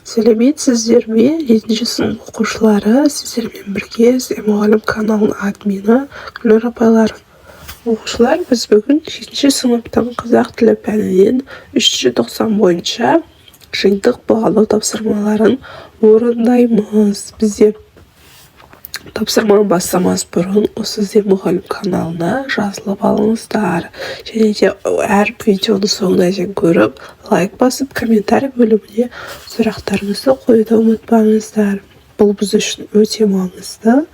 Сәлеметсіздер ме? 7-ші сынып оқушылары, сіздермен бірге мұғалім каналының админы Гүлнұр апайлар. Оқушылар, біз бүгін 7-ші сыныптың қазақ тілі пәнінен 390 бойынша жиынтық бағалау тапсырмаларын орындаймыз. Бізде тапсырманы бастамас бұрын осы мұғалім каналына жазылып алыңыздар. Және де әр видеоны соңына дейін көріп, лайк басып, комментарий бөліміне сұрақтарыңызды қоюды ұмытпаңыздар. Бұл біз үшін өте маңызды.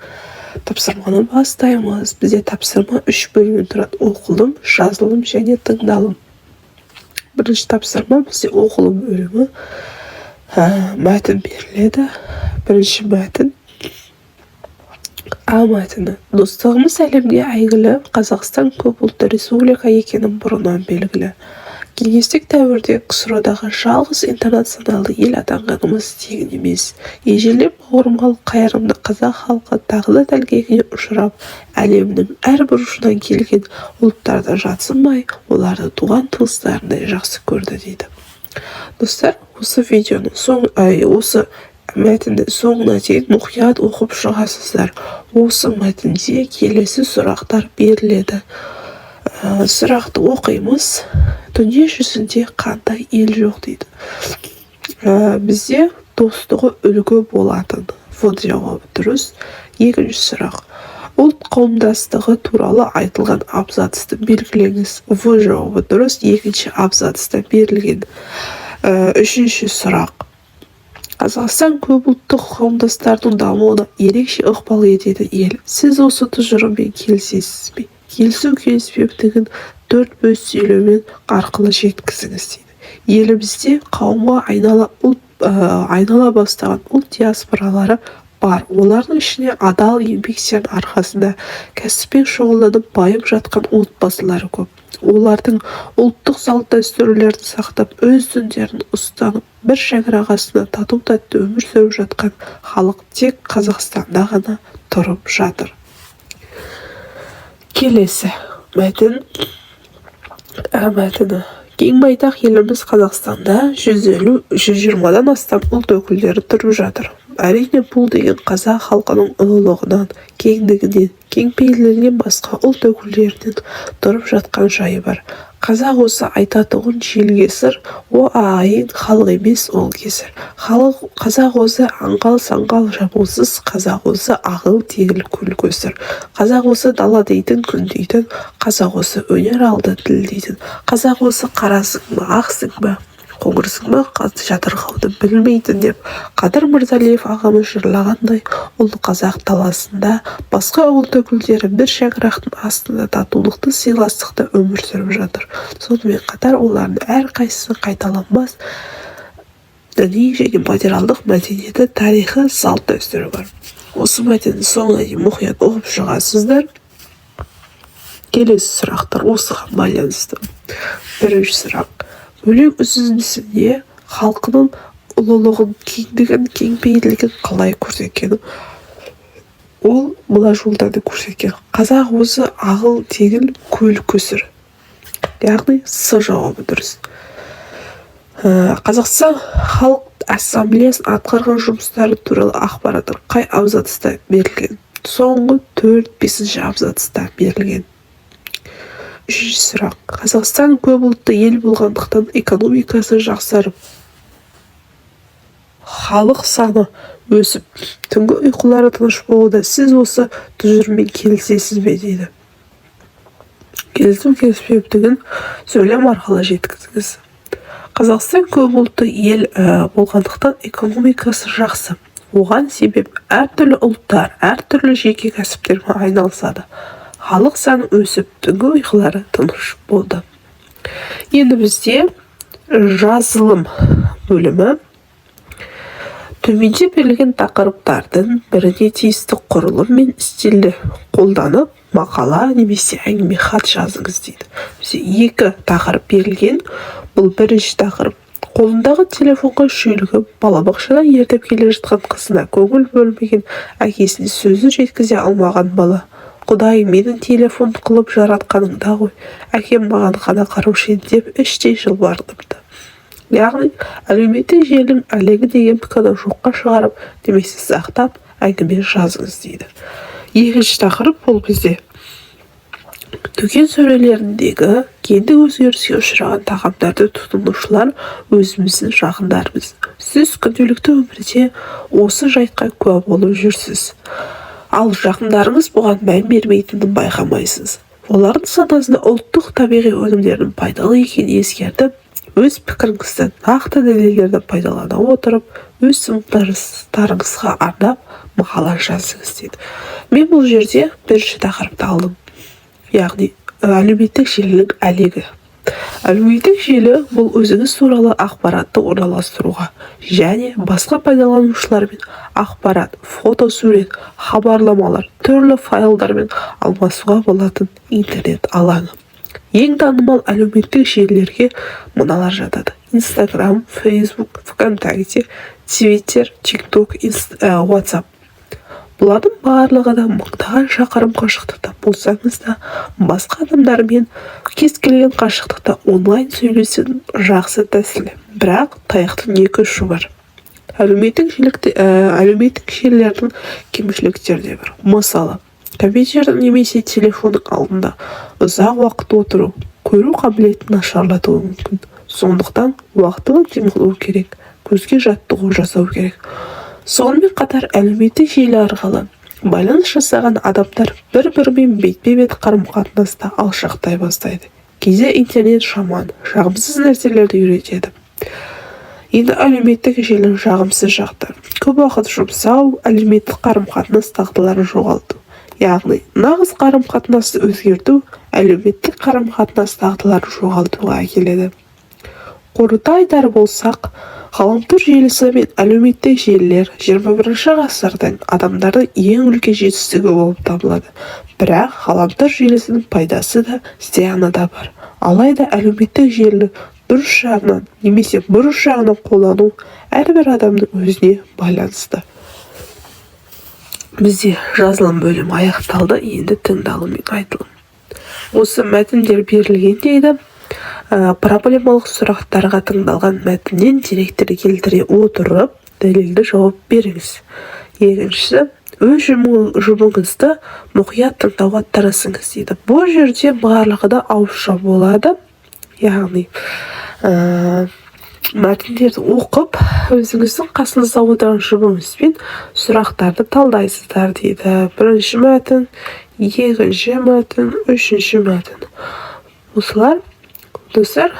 Тапсырманы бастаймыз. Бізде тапсырма 3 бөлімнен тұрады: оқылым, жазылым және тыңдалым. Бірінші тапсырма бізде оқылым бөлімі. Мәтін беріледі. Бірінші мәтін. А мәтіні. Достығымыз әлемге әйгілі Қазақстан көпұлтты республика екенін бұрыннан белгілі. Кеңестік дәуірде КСР-дағы жалғыз интернационалды ел атанғанымыз тегін емес. Ежелеп бауырмал қайырымды қазақ халқы тағы да тәлкегіне ұшырап, әлемнің әрбір ұшынан келген ұлттарды жатсынбай, оларды туған туыстарындай жақсы көрді дейді. Достар, осы видеоның осы мәтінді соңына дейін мұқият оқып шығасыздар. Осы мәтінде келесі сұрақтар беріледі. Сұрақты оқимыз. Дүние жүзінде қандай ел жоқ дейді. Бізде достығы үлгі болатын. Вот жауабы дұрыс. Екінші сұрақ. Ұлт қауымдастығы туралы айтылған абзацты белгілеңіз. Вот жауабы дұрыс. Екінші абзацта берілген. Үшінші сұрақ. Қазақстан көпұлттық қауымдастардың дамуына ерекше ықпал ететін ел. Сіз осы тұжырыммен келісесіз бе? Келісу келіспейтіндігін 4 бөліп сөйлеумен арқылы жеткізіңіз дейді. Елімізде қауымға айнала бастаған ұлт диаспоралары бар. Олардың ішіне адал еңбектерінің арқасында кәсіппен шұғылданып байып жатқан отбасылары көп. Олардың ұлттық салт-дәстүрлерін сақтап, өз діндерін ұстанып, бір шаңырақ астында тату-тәтті өмір сүріп жатқан халық тек Қазақстанда ғана тұрып жатыр. Келесі мәтіні. Кең байтақ еліміз Қазақстанда 150-120-дан астам ұлт өкілдері тұрып жатыр. Әрине, бұл деген қазақ халқының ұлылығынан, кеңдігінен, кеңпейілінен басқа ұлт өкілдерінен тұрып жатқан жайы бар. Қазақ осы айтатұғын желгесір, о айын халық емес ол кесір. Қазақ осы аңғал-саңғал жабусыз, қазақ осы ағыл тегіл көл көсір. Қазақ осы дала дейтін, күн дейтін, қазақ осы өнер алды тіл дейтін. Қазақ осы қарасың ба, ақсың ба, қоңырсың ба, жатырқауды білмейтін деп, Қадыр Мырзалиев ағамыз жырлағандай, ұлы қазақ таласында басқа ұлт өкілдері бір шаңырақтың астында татулықты, сыйластықта өмір сүріп жатыр. Сонымен қатар олардың әрқайсысы қайталанбас діни және материалдық мәдениеті, тарихы, салт-дәстүрі бар. Осы мәтіннің соңына дейін мұқият оқып шығасыздар. Келесі сұрақтар осыған байланысты. Бірінші сұрақ. Өлең үзіндісінде халқының ұлылығын, кеңдігін, кеңпейілдігін қалай көрсеткен? Ол мына жолдарды көрсеткен. Қазақ осы ағыл тегіл көл көсір. Яғни С жауабы дұрыс. Қазақстан халық ассамблеясын атқарған жұмыстары туралы ақпараттар қай абзацта берілген? Соңғы 4-5 абзацта берілген. Үшінші сұрақ. Қазақстан көпұлтты ел болғандықтан экономикасы жақсарып, халық саны өсіп, түнгі ұйқылары тыныш болуда. Сіз осы тұжырыммен келісесіз бе дейді. Келісу келіспейтіндігін сөйлем арқылы жеткізіңіз. Қазақстан көпұлтты ел болғандықтан экономикасы жақсы. Оған себеп әртүрлі ұлттар, әртүрлі жеке кәсіптермен айналысады. Халық саны өсіп, түнгі ұйқылары тыныш болды. Енді бізде жазылым бөлімі. Төменде берілген тақырыптардың біріне тиісті құрылым мен стильді қолданып, мақала немесе әңгіме хат жазыңыз дейді. Бізде 2 тақырып берілген. Бұл бірінші тақырып. Қолындағы телефонға шүйлігіп, балабақшадан ертіп келе жатқан қызына көңіл бөлмеген, әкесіне сөзін жеткізе алмаған бала. Құдай, менің телефон қылып жаратқаныңда ғой, әкем маған ғана қараушы еді деп іштей жылбардымды. Яғни әлеуметтік желінің әлегі деген пікірді жоққа шығарып, немесе сақтап әңгіме жазыңыз дейді. Екінші тақырып бұл бізде дүкен сөрелеріндегі кенді өзгеріске ұшыраған тағамдарды тұтынушылар өзіміздің жақындарымыз. Сіз күнделікті өмірде осы жайтқа куә болып жүрсіз. Ал жақындарыңыз бұған мән бермейтінін байқамайсыз. Олардың санасында ұлттық табиғи өнімдердің пайдалы екенін ескертіп, өз пікіріңізді нақты дәлелдерді пайдалана отырып, өз сыныптастарыңызға арнап мақала жазыңыз дейді. Мен бұл жерде бірінші тақырыпты алдым. Яғни әлеуметтік желінің әлегі. Әлеуметтік желі бұл өзіңіз туралы ақпаратты орналастыруға және басқа пайдаланушылармен ақпарат, фото-сурет, хабарламалар, түрлі файлдармен алмасуға болатын интернет алаңы. Ең танымал әлеуметтік желілерге мыналар жатады: Instagram, Facebook, ВКонтакте, Twitter, TikTok, WhatsApp. Бұлардың барлығы да мыңдаған шақырым қашықтықта болсаңыз да, басқа адамдармен кез келген қашықтықта онлайн сөйлесудің жақсы тәсілі. Бірақ таяқтың екі ұшы бар. Әлеуметтік желілердің кемшіліктері де бар. Мысалы, компьютердің немесе телефонның алдында ұзақ уақыт отыру көру қабілетін нашарлатуы мүмкін. Сондықтан уақытылы демалу керек, көзге жаттығу жасау керек. Сонымен қатар әлеуметтік желі арқылы байланыс жасаған адамдар бір-бірімен бетпе-бет қарым-қатынаста алшақтай бастайды. Кейде интернет жаман, жағымсыз нәрселерді үйретеді. Енді әлеуметтік желінің жағымсыз жақтары: көп уақыт жұмсау, әлеуметтік қарым-қатынас дағдыларын жоғалту. Яғни нағыз қарым-қатынасты өзгерту әлеуметтік қарым-қатынас дағдыларын жоғалтуға әкеледі. Қорыта айтар болсақ, ғаламтор желісі мен әлеуметтік желілер 21 ғасырдың адамдардың ең үлкен жетістігі болып табылады. Бірақ ғаламтор желісінің пайдасы да, зияны да бар. Алайда әлеуметтік желіні дұрыс жағынан немесе бұрыс жағынан қолдану әрбір адамның өзіне байланысты. Бізде жазылым бөлімі аяқталды, енді тыңдалым мен айтылым. Осы мәтіндер берілген дейді. Проблемалық сұрақтарға тыңдалған мәтіннен деректер келтіре отырып, дәлелді жауап беріңіз. Екіншісі, өз жұмыңызды мұқият тыңдауға тырысыңыз дейді. Бұл жерде барлығы да ауызша болады. Яғни мәтіндерді оқып, өзіңіздің қасыңызда отырған жұмыңызбен сұрақтарды талдайсыздар дейді. Бірінші мәтін, екінші мәтін, үшінші мәтін. Осылар достар,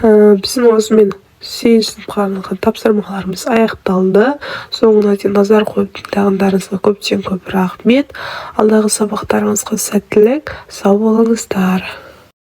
біздің осымен 8 сыныпқа арналған тапсырмаларымыз аяқталды. Соңына дейін назар қойып тыңдағандарыңызға көптен көп рахмет. Алдағы сабақтарыңызға сәттілік, сау болыңыздар.